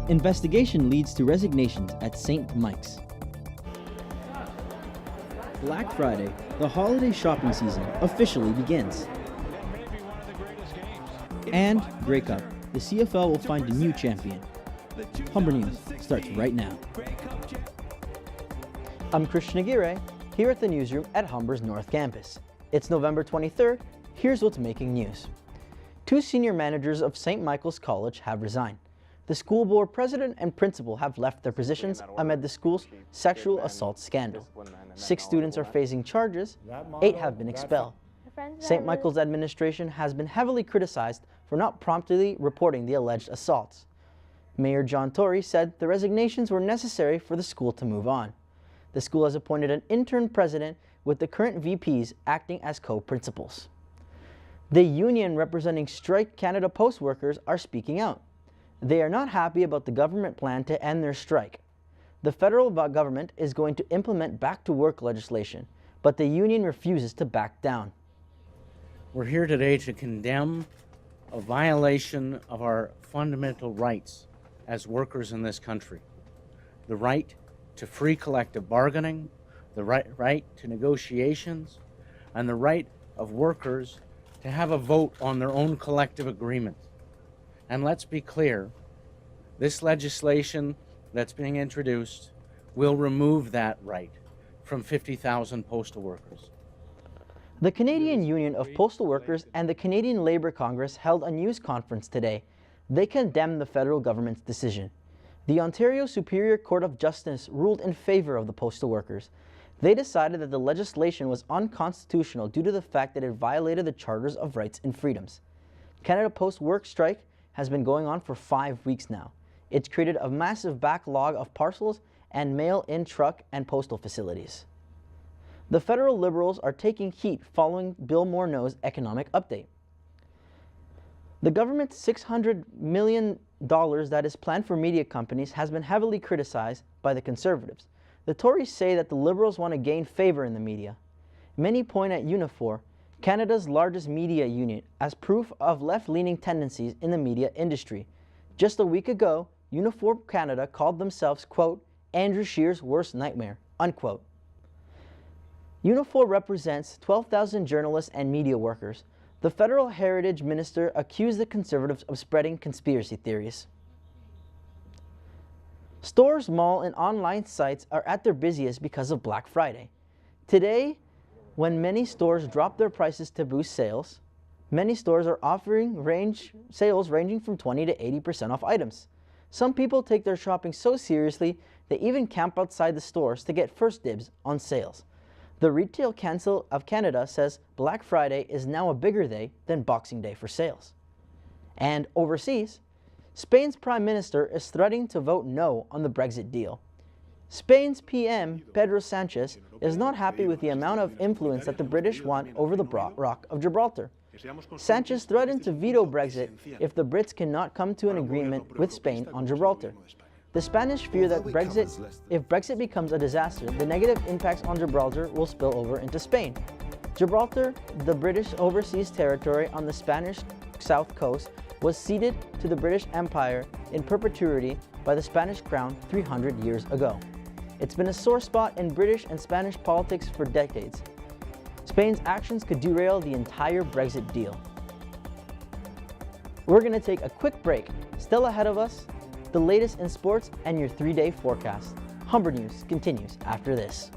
Investigation leads to resignations at St. Mike's. Black Friday, the holiday shopping season, officially begins. And Grey Cup, the CFL will find a new champion. Humber News starts right now. I'm Christian Aguirre, here at the newsroom at Humber's North Campus. It's November 23rd. Here's what's making news. Two senior managers of St. Michael's College have resigned. The school board president and principal have left their positions amid the school's sexual assault scandal. 6 students are facing charges, 8 have been expelled. St. Michael's administration has been heavily criticized for not promptly reporting the alleged assaults. Mayor John Tory said the resignations were necessary for the school to move on. The school has appointed an interim president with the current VPs acting as co-principals. The union representing Strike Canada Post workers are speaking out. They are not happy about the government plan to end their strike. The federal government is going to implement back-to-work legislation, but the union refuses to back down. We're here today to condemn a violation of our fundamental rights as workers in this country. The right to free collective bargaining, the right to negotiations, and the right of workers to have a vote on their own collective agreement. And let's be clear, this legislation that's being introduced will remove that right from 50,000 postal workers. The Canadian Union of Postal Workers and the Canadian Labour Congress held a news conference today. They condemned the federal government's decision. The Ontario Superior Court of Justice ruled in favor of the postal workers. They decided that the legislation was unconstitutional due to the fact that it violated the Charters of Rights and Freedoms. Canada Post work strike has been going on for 5 weeks now. It's created a massive backlog of parcels and mail-in truck and postal facilities. The federal Liberals are taking heat following Bill Morneau's economic update. The government's $600 million that is planned for media companies has been heavily criticized by the Conservatives. The Tories say that the Liberals want to gain favor in the media. Many point at Unifor, Canada's largest media union, as proof of left-leaning tendencies in the media industry. Just a week ago, Unifor Canada called themselves, quote, Andrew Scheer's worst nightmare, unquote. Unifor represents 12,000 journalists and media workers. The federal heritage minister accused the Conservatives of spreading conspiracy theories. Stores, mall, and online sites are at their busiest because of Black Friday. Today, when many stores drop their prices to boost sales, many stores are offering sales ranging from 20 to 80% off items. Some people take their shopping so seriously they even camp outside the stores to get first dibs on sales. The Retail Council of Canada says Black Friday is now a bigger day than Boxing Day for sales. And overseas, Spain's Prime Minister is threatening to vote no on the Brexit deal. Spain's PM, Pedro Sanchez, is not happy with the amount of influence that the British want over the Rock of Gibraltar. Sanchez threatened to veto Brexit if the Brits cannot come to an agreement with Spain on Gibraltar. The Spanish fear that if Brexit becomes a disaster, the negative impacts on Gibraltar will spill over into Spain. Gibraltar, the British overseas territory on the Spanish south coast, was ceded to the British Empire in perpetuity by the Spanish crown 300 years ago. It's been a sore spot in British and Spanish politics for decades. Spain's actions could derail the entire Brexit deal. We're going to take a quick break. Still ahead of us, the latest in sports and your 3-day forecast. Humber News continues after this.